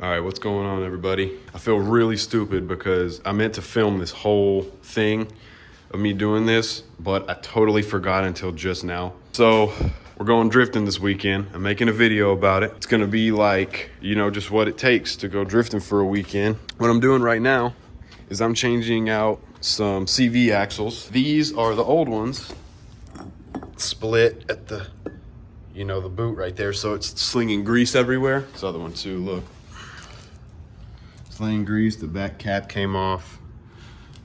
All right, what's going on, everybody? I feel really stupid because I meant to film this whole thing of me doing this, but I totally forgot until just now. So we're going drifting this weekend. I'm making a video about it. It's gonna be like, you know, just what it takes to go drifting for a weekend. What I'm doing right now is I'm changing out some CV axles. These are the old ones, split at the, you know, the boot right there. So it's slinging grease everywhere. This other one too, look. Slinging grease, the back cap came off.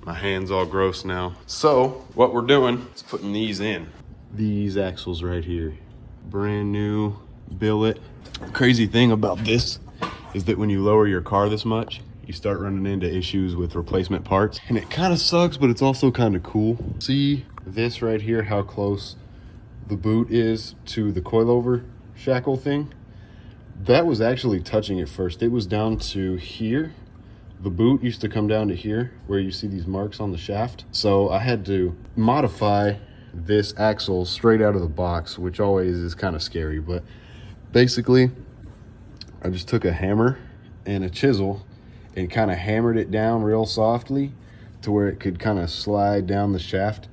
My hand's all gross now. So what we're doing is putting these in. These axles right here, brand new billet. Crazy thing about this is that when you lower your car this much, you start running into issues with replacement parts. And it kind of sucks, but it's also kind of cool. See this right here, how close the boot is to the coilover shackle thing? That was actually touching it first. It was down to here. The boot used to come down to here where you see these marks on the shaft. So I had to modify this axle straight out of the box, which always is kind of scary. But basically, I just took a hammer and a chisel and kind of hammered it down real softly to where it could kind of slide down the shaft.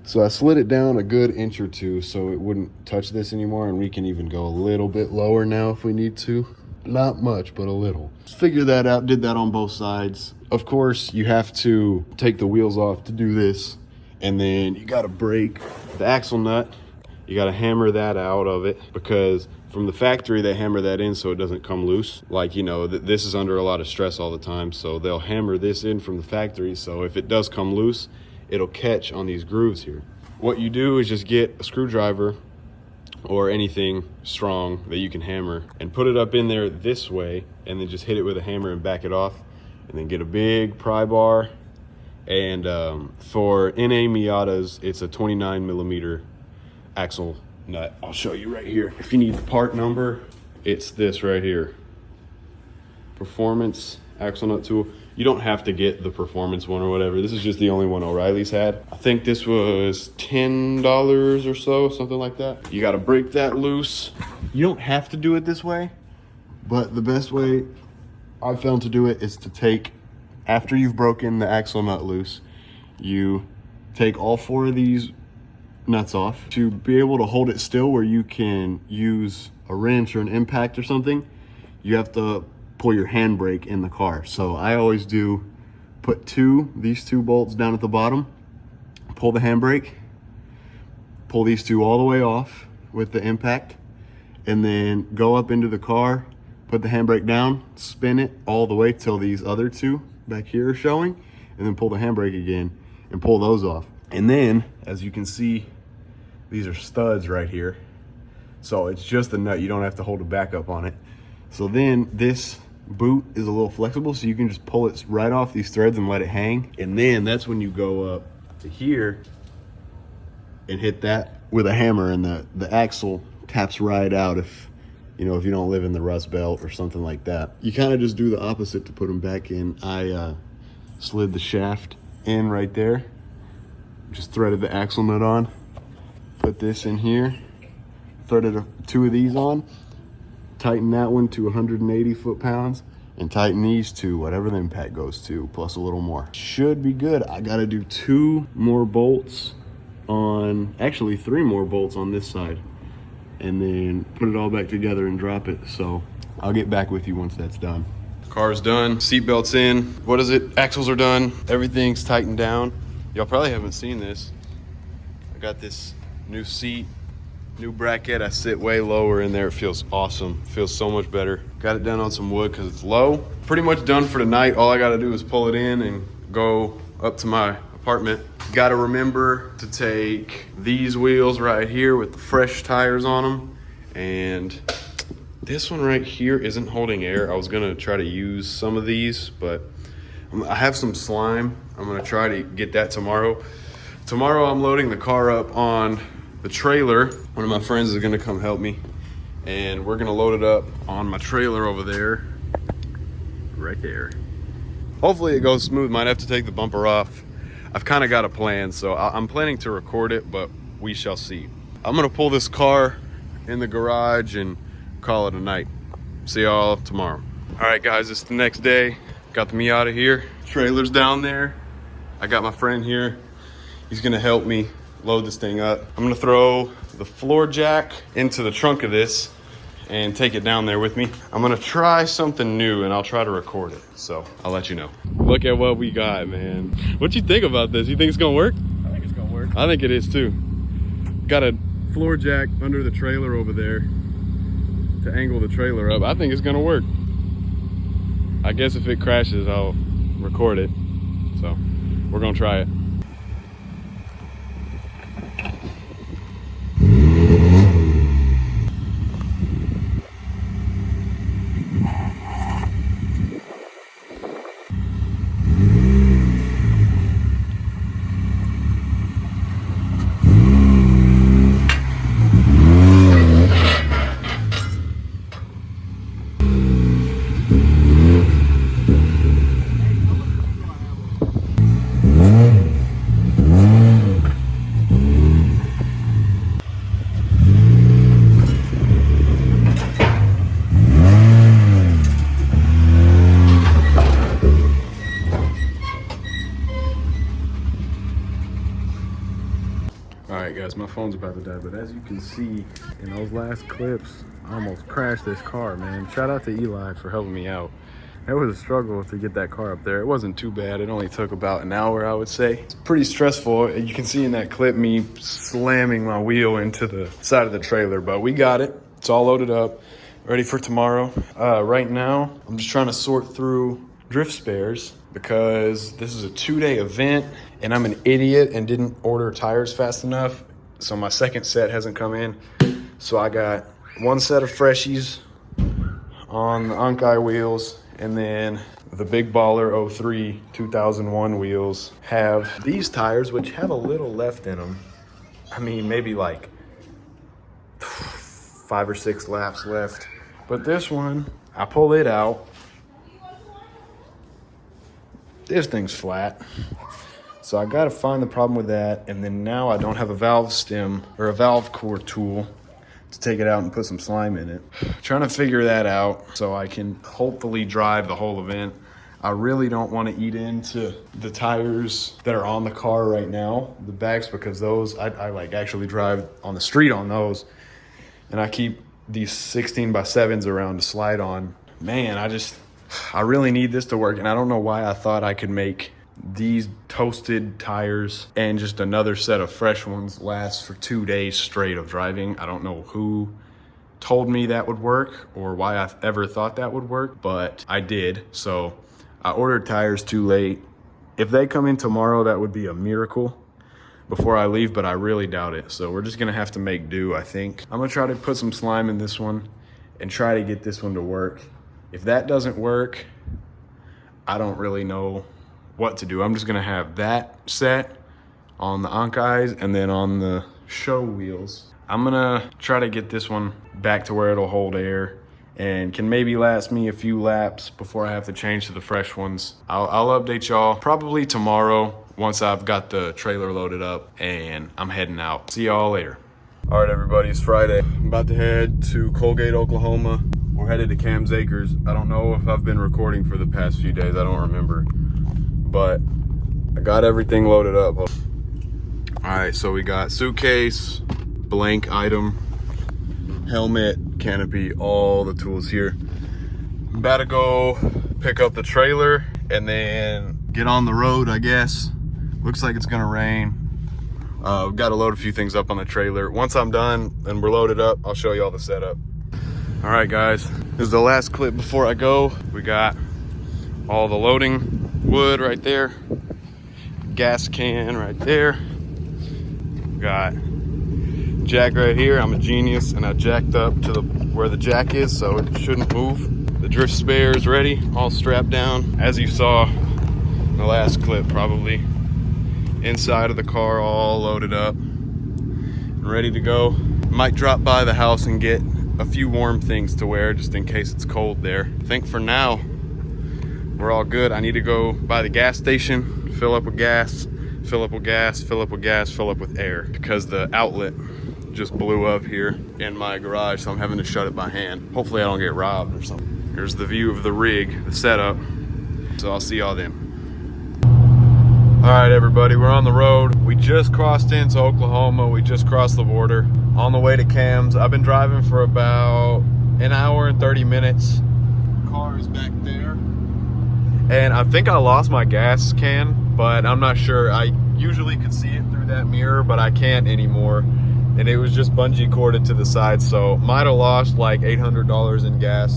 So I slid it down a good inch or two so it wouldn't touch this anymore, and we can even go a little bit lower now if we need to. Not much, but a little. Figure that out, did that on both sides. Of course, you have to take the wheels off to do this, and then you gotta break the axle nut. You gotta hammer that out of it, because from the factory, they hammer that in so it doesn't come loose. Like, you know, this is under a lot of stress all the time, so they'll hammer this in from the factory, so if it does come loose, it'll catch on these grooves here. What you do is just get a screwdriver or anything strong that you can hammer and put it up in there this way, and then just hit it with a hammer and back it off, and then get a big pry bar. And for NA Miatas, it's a 29 millimeter axle nut. I'll show you right here. If you need the part number, it's this right here. Performance axle nut tool. You don't have to get the performance one or whatever. This is just the only one O'Reilly's had. I think this was $10 or so, something like that. You gotta break that loose. You don't have to do it this way, but the best way I've found to do it is to take, after you've broken the axle nut loose, you take all four of these nuts off. To be able to hold it still where you can use a wrench or an impact or something, you have to pull your handbrake in the car. So I always do put these two bolts down at the bottom, pull the handbrake, pull these two all the way off with the impact, and then go up into the car, put the handbrake down, spin it all the way till these other two back here are showing, and then pull the handbrake again and pull those off. And then, as you can see, these are studs right here. So it's just the nut, you don't have to hold a backup on it. So then this boot is a little flexible, so you can just pull it right off these threads and let it hang. And then that's when you go up to here and hit that with a hammer, and the axle taps right out if you don't live in the Rust Belt or something like that. You kind of just do the opposite to put them back in. I slid the shaft in right there, just threaded the axle nut on, put this in here, threaded two of these on, tighten that one to 180 foot-pounds, and tighten these to whatever the impact goes to, plus a little more. Should be good. I gotta do 2 more bolts on, actually 3 more bolts on this side, and then put it all back together and drop it. So I'll get back with you once that's done. Car's done, seatbelt's in. What is it? Axles are done. Everything's tightened down. Y'all probably haven't seen this. I got this new seat, new bracket. I sit way lower in there. It feels awesome. Feels so much better. Got it done on some wood because it's low. Pretty much done for the night. All I got to do is pull it in and go up to my apartment. Got to remember to take these wheels right here with the fresh tires on them. And this one right here isn't holding air. I was going to try to use some of these, but I have some slime. I'm going to try to get that tomorrow. Tomorrow I'm loading the car up on the trailer. One of my friends is gonna come help me, and we're gonna load it up on my trailer over there, right there. Hopefully it goes smooth. Might have to take the bumper off. I've kind of got a plan, so I'm planning to record it, but we shall see. I'm gonna pull this car in the garage and call it a night. See y'all tomorrow. All right, guys, it's the next day. Got the Miata here. Trailer's down there. I got my friend here. He's gonna help me load this thing up. I'm gonna throw the floor jack into the trunk of this and take it down there with me. I'm gonna try something new and I'll try to record it. So I'll let you know. Look at what we got, man. What you think about this? You think it's gonna work? I think it's gonna work. I think it is too. Got a floor jack under the trailer over there to angle the trailer up. I think it's gonna work. I guess if it crashes, I'll record it. So we're gonna try it. Alright guys, my phone's about to die, but as you can see in those last clips, I almost crashed this car, man. Shout out to Eli for helping me out. It was a struggle to get that car up there. It wasn't too bad. It only took about an hour, I would say. It's pretty stressful. You can see in that clip me slamming my wheel into the side of the trailer, but we got it. It's all loaded up, ready for tomorrow. Right now, I'm just trying to sort through drift spares because this is a 2-day event and I'm an idiot and didn't order tires fast enough. So my second set hasn't come in. So I got one set of freshies on the Ankai wheels, and then the Big Baller 03 2001 wheels have these tires, which have a little left in them. I mean, maybe like 5 or 6 laps left. But this one, I pull it out. This thing's flat. So I gotta find the problem with that. And then now I don't have a valve stem or a valve core tool to take it out and put some slime in it. Trying to figure that out so I can hopefully drive the whole event. I really don't want to eat into the tires that are on the car right now, the backs, because those, I like actually drive on the street on those. And I keep these 16x7s around to slide on. Man, I really need this to work. And I don't know why I thought I could make these toasted tires and just another set of fresh ones last for 2 days straight of driving. I don't know who told me that would work or why I ever thought that would work, but I did. So I ordered tires too late. If they come in tomorrow, that would be a miracle before I leave, but I really doubt it. So we're just gonna have to make do, I think. I'm gonna try to put some slime in this one and try to get this one to work. If that doesn't work, I don't really know what to do. I'm just gonna have that set on the Ankais and then on the show wheels. I'm gonna try to get this one back to where it'll hold air and can maybe last me a few laps before I have to change to the fresh ones. I'll update y'all probably tomorrow once I've got the trailer loaded up and I'm heading out. See y'all later. All right, everybody, it's Friday. I'm about to head to Colgate, Oklahoma. We're headed to Cam's Acres. I don't know if I've been recording for the past few days. I don't remember. But I got everything loaded up. All right, so we got suitcase, blank item, helmet, canopy, all the tools here. I'm about to go pick up the trailer and then get on the road, I guess. Looks like it's gonna rain. We've got to load a few things up on the trailer. Once I'm done and we're loaded up, I'll show you all the setup. All right, guys, this is the last clip before I go. We got all the loading wood right there, gas can right there, got jack right here. I'm a genius and I jacked up to where the jack is so it shouldn't move. The drift spare is ready, all strapped down as you saw in the last clip, probably inside of the car, all loaded up and ready to go. Might drop by the house and get a few warm things to wear just in case it's cold there. I think for now we're all good. I need to go by the gas station, fill up with gas, fill up with gas, fill up with gas, fill up with air, because the outlet just blew up here in my garage, so I'm having to shut it by hand. Hopefully I don't get robbed or something. Here's the view of the rig, the setup. So I'll see y'all then. All right, everybody, we're on the road. We just crossed into Oklahoma. We just crossed the border on the way to Cam's. I've been driving for about an hour and 30 minutes. Car is back there. And I think I lost my gas can, but I'm not sure. I usually could see it through that mirror, but I can't anymore. And it was just bungee corded to the side, so might have lost like $800 in gas.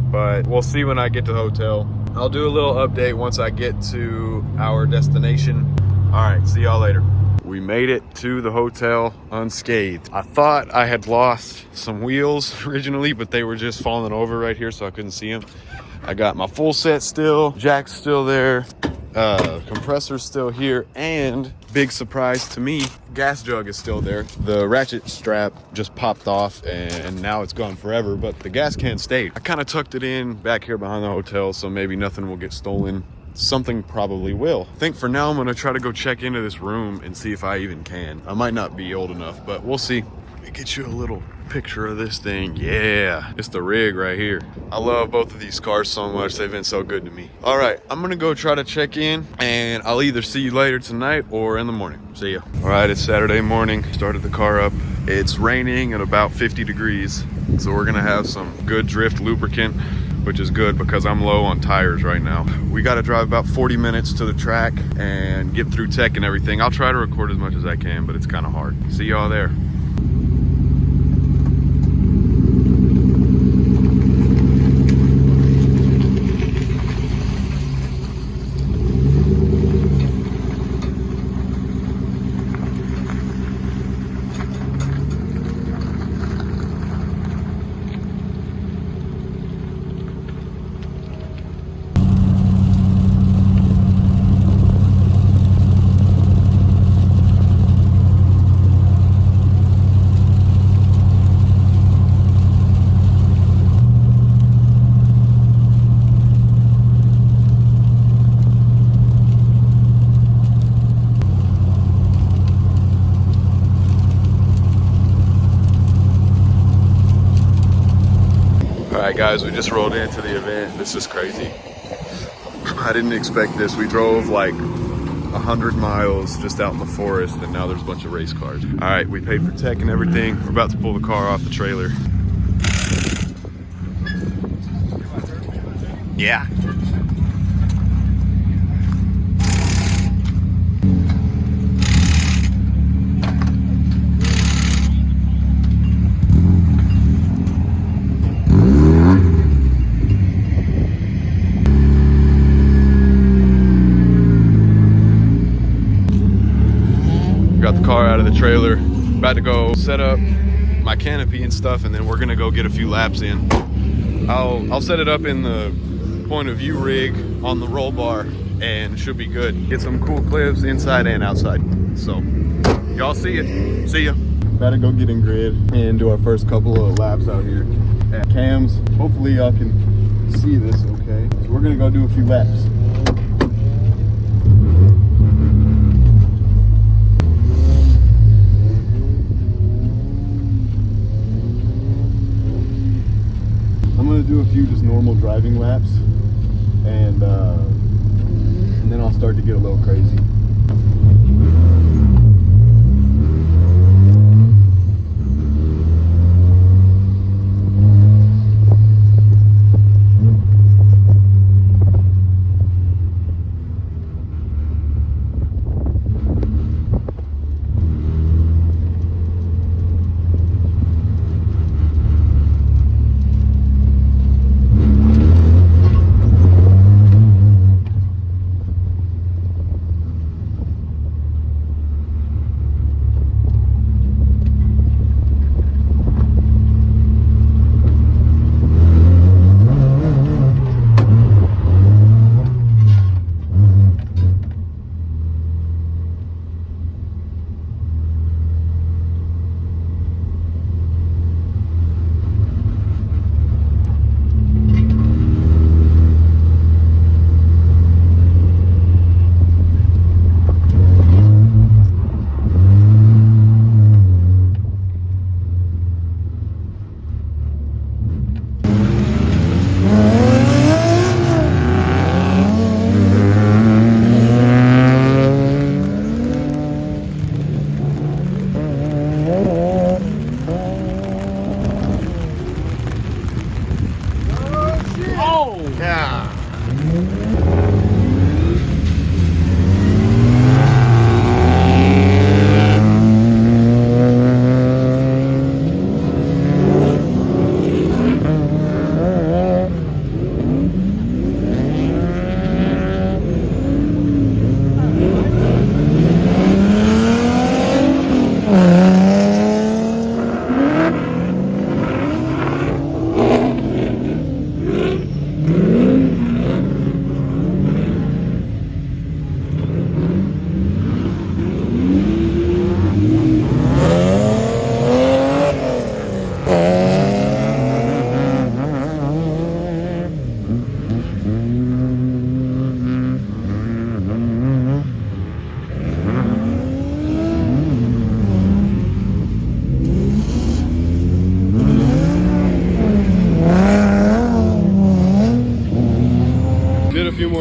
But we'll see when I get to the hotel. I'll do a little update once I get to our destination. All right, see y'all later. We made it to the hotel unscathed. I thought I had lost some wheels originally, but they were just falling over right here, so I couldn't see them. I got my full set still, jack's still there, compressor's still here, and big surprise to me, gas jug is still there. The ratchet strap just popped off and now it's gone forever, but the gas can stayed. I kind of tucked it in back here behind the hotel, so maybe nothing will get stolen. Something probably will. I think for now I'm gonna try to go check into this room and see if I even can. I might not be old enough, but we'll see. Let me get you a little picture of this thing. Yeah, it's the rig right here. I love both of these cars so much. They've been so good to me. All right, I'm gonna go try to check in, and I'll either see you later tonight or in the morning. See ya. All right, it's Saturday morning. Started the car up. It's raining at about 50 degrees, so we're gonna have some good drift lubricant, which is good because I'm low on tires right now. We got to drive about 40 minutes to the track and get through tech and everything. I'll try to record as much as I can, but it's kind of hard. See y'all there. All right, guys, we just rolled into the event. This is crazy. I didn't expect this. We drove like 100 miles just out in the forest, and now there's a bunch of race cars. All right, we paid for tech and everything. We're about to pull the car off the trailer. Yeah. Got the car out of the trailer, about to go set up my canopy and stuff, and then we're gonna go get a few laps in. I'll set it up in the point of view rig on the roll bar, and it should be good. Get some cool clips inside and outside. So y'all see it. See ya. About to go get in grid and do our first couple of laps out here at Cam's. Hopefully y'all can see this okay. So we're gonna go do a few laps. I'm gonna do a few just normal driving laps, and then I'll start to get a little crazy.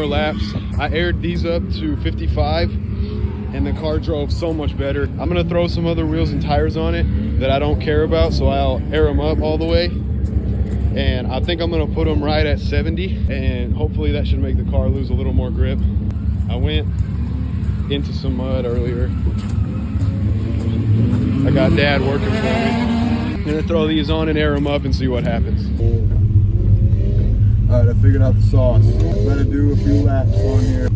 Laps. I aired these up to 55 and the car drove so much better. I'm gonna throw some other wheels and tires on it that I don't care about, so I'll air them up all the way, and I think I'm gonna put them right at 70, and hopefully that should make the car lose a little more grip. I went into some mud earlier. I got Dad working for me. I'm gonna throw these on and air them up and see what happens. All right, I figured out the sauce. I'm gonna do a few laps on here.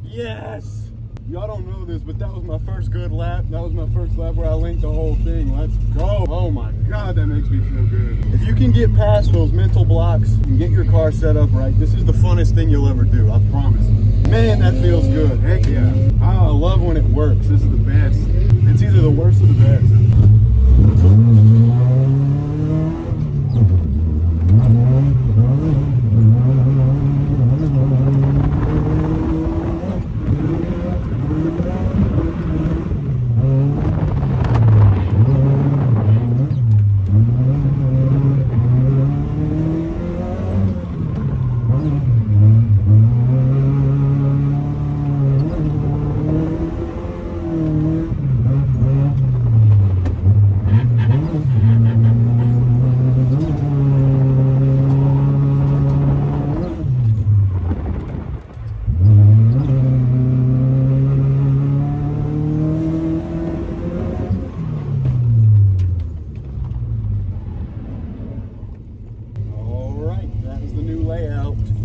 Yes! Y'all don't know this, but that was my first good lap. That was my first lap where I linked the whole thing. Let's go. Oh my God, that makes me feel good. If you can get past those mental blocks and get your car set up right, this is the funnest thing you'll ever do, I promise. Man, that feels good. Heck yeah. Oh, I love when it works. This is the best. It's either the worst or the best.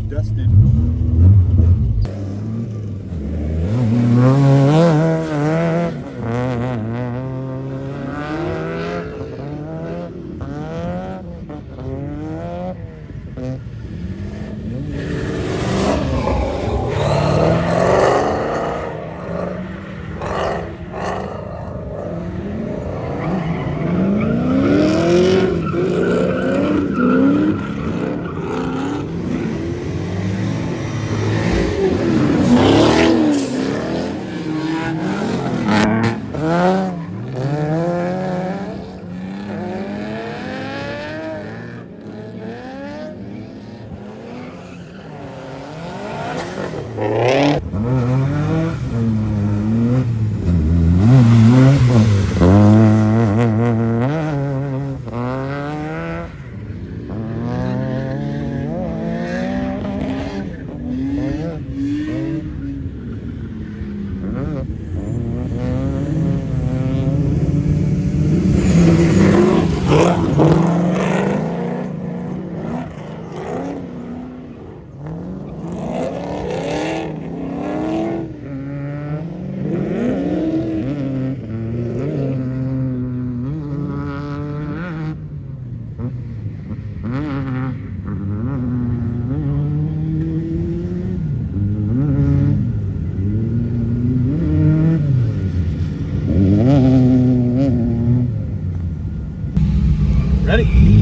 Dusted. Ready?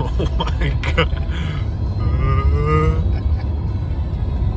Oh my god.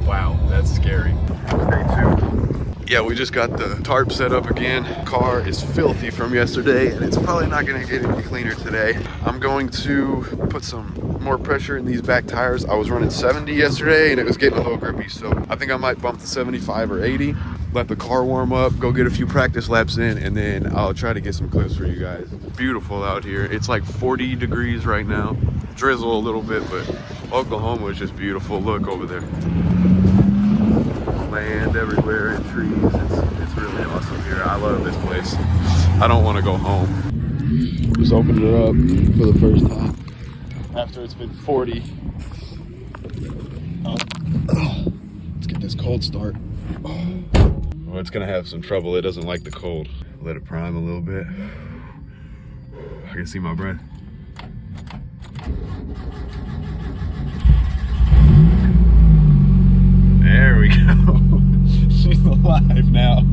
Wow, that's scary. Stay tuned. Yeah, we just got the tarp set up again. Car is filthy from yesterday and it's probably not gonna get any cleaner today. I'm going to put some more pressure in these back tires. I was running 70 yesterday and it was getting a little grippy, so I think I might bump to 75 or 80. Let the car warm up, go get a few practice laps in, and then I'll try to get some clips for you guys. Beautiful out here. It's like 40 degrees right now. Drizzle a little bit, but Oklahoma is just beautiful. Look over there. Land everywhere and trees. It's really awesome here. I love this place. I don't want to go home. Just opened it up for the first time after it's been 40. Let's get this cold start. Well, it's gonna have some trouble. It doesn't like the cold. Let it prime a little bit. I can see my breath. There we go. She's alive now.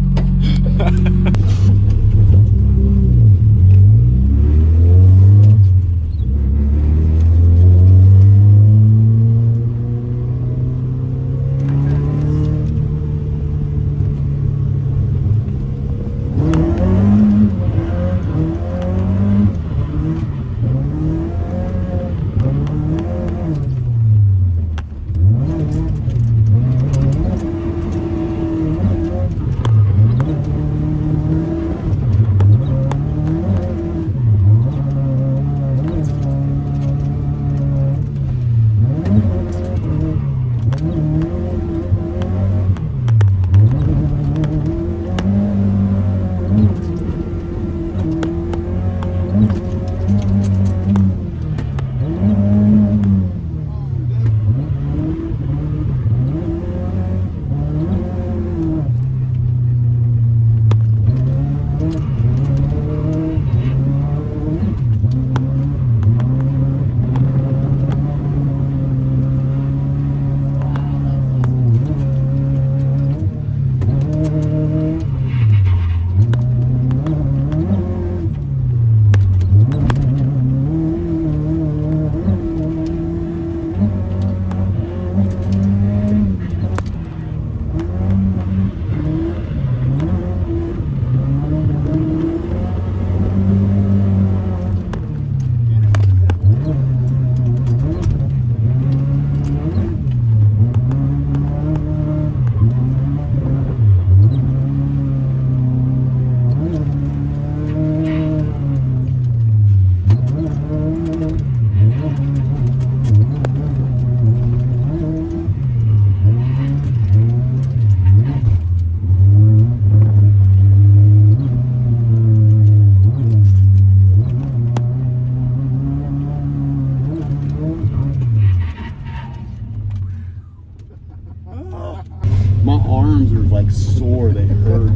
My arms are like sore, they hurt.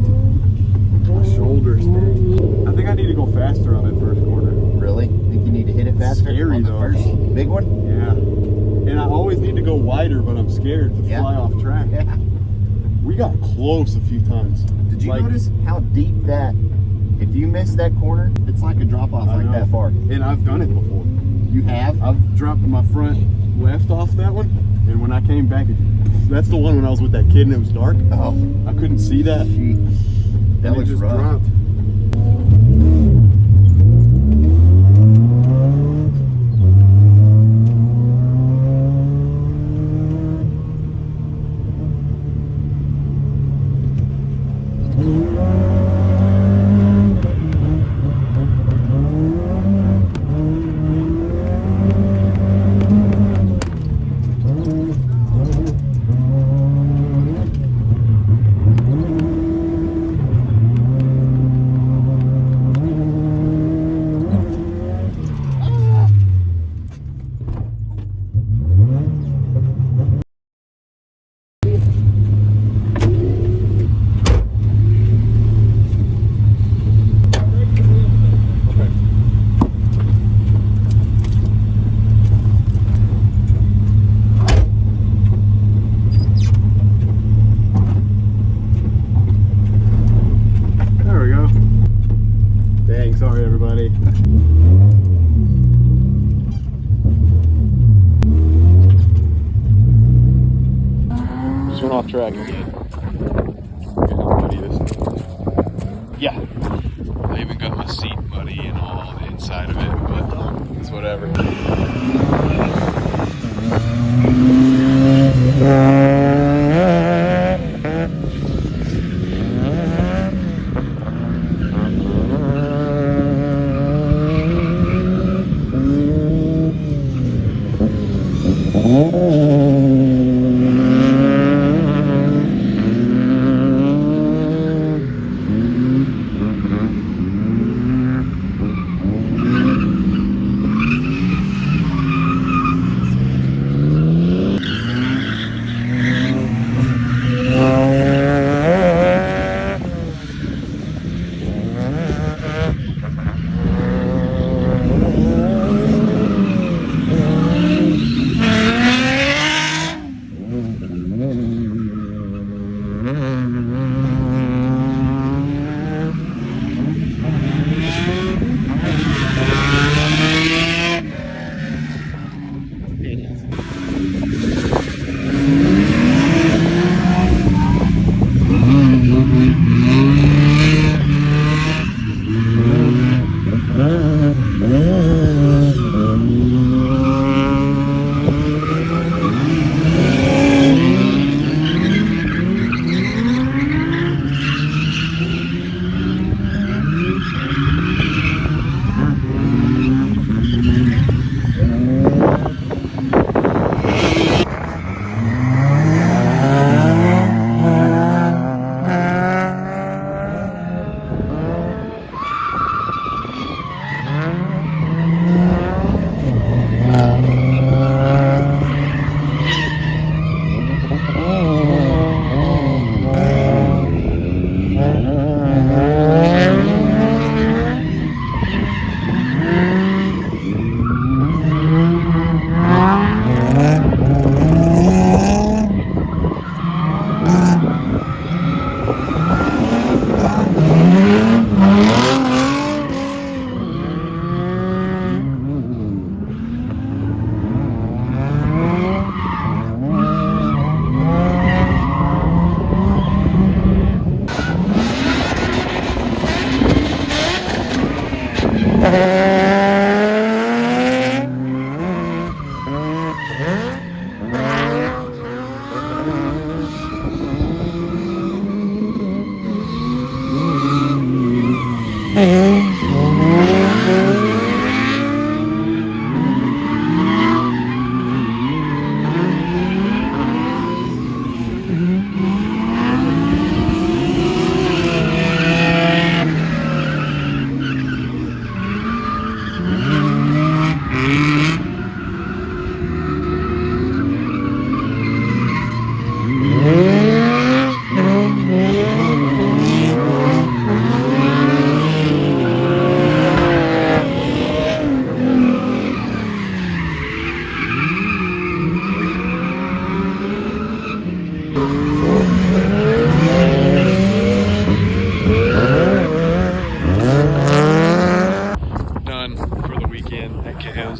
My shoulders stink. I think I need to go faster on that first corner. Really? Think you need to hit it faster? Scary on the though. First big one? Yeah. And I always need to go wider, but I'm scared to fly off track. Yeah. We got close a few times. Did you notice how deep that, if you miss that corner, it's like a drop off like that far? And I've done it before. You have? I've dropped my front left off that one, and when I came back, it That's the one when I was with that kid and it was dark. Oh, I couldn't see that. that And it looks just rough. dropped. There we go. Dang, sorry everybody. Just went off track again. Look at how muddy this is. Yeah. I even got my seat muddy and all the inside of it, but it's whatever.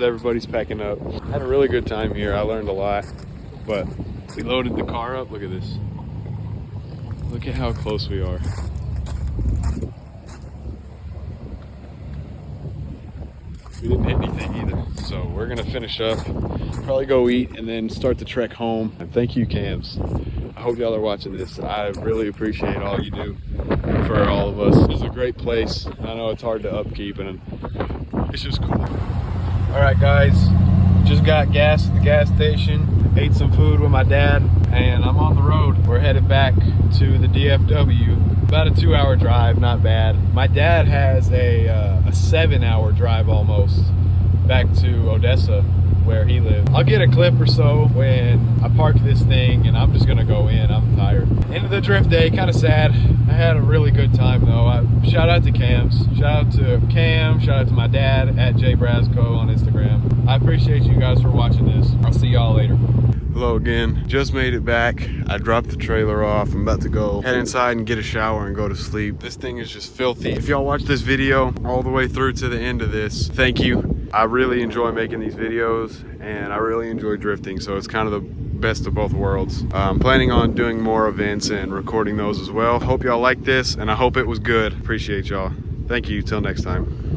Everybody's packing up. Had a really good time here. I learned a lot, but We loaded the car up. Look at this. Look at how close we are. We didn't hit anything either. So we're gonna finish up, probably go eat, and then start the trek home. And thank you, Cams. I hope y'all are watching this. I really appreciate all you do for all of us. It's a great place. I know it's hard to upkeep, and it's just cool. All right, guys, just got gas at the gas station, ate some food with my dad, and I'm on the road. We're headed back to the DFW. About a 2-hour drive, not bad. My dad has a 7-hour drive almost back to Odessa, where he lives. I'll get a clip or so when I park this thing, and I'm just gonna go in. I'm tired. End of the drift day, kind of sad. I had a really good time though. Shout out to Cams, shout out to Cam, shout out to my dad at jbrasco on Instagram. I appreciate you guys for watching this. I'll see y'all later. Hello again. Just made it back. I dropped the trailer off. I'm about to go head inside and get a shower and go to sleep. This thing is just filthy. If y'all watch this video all the way through to the end of this, thank you. I really enjoy making these videos, and I really enjoy drifting, so it's kind of the best of both worlds. I'm planning on doing more events and recording those as well. Hope y'all like this, and I hope it was good. Appreciate y'all. Thank you. Till next time.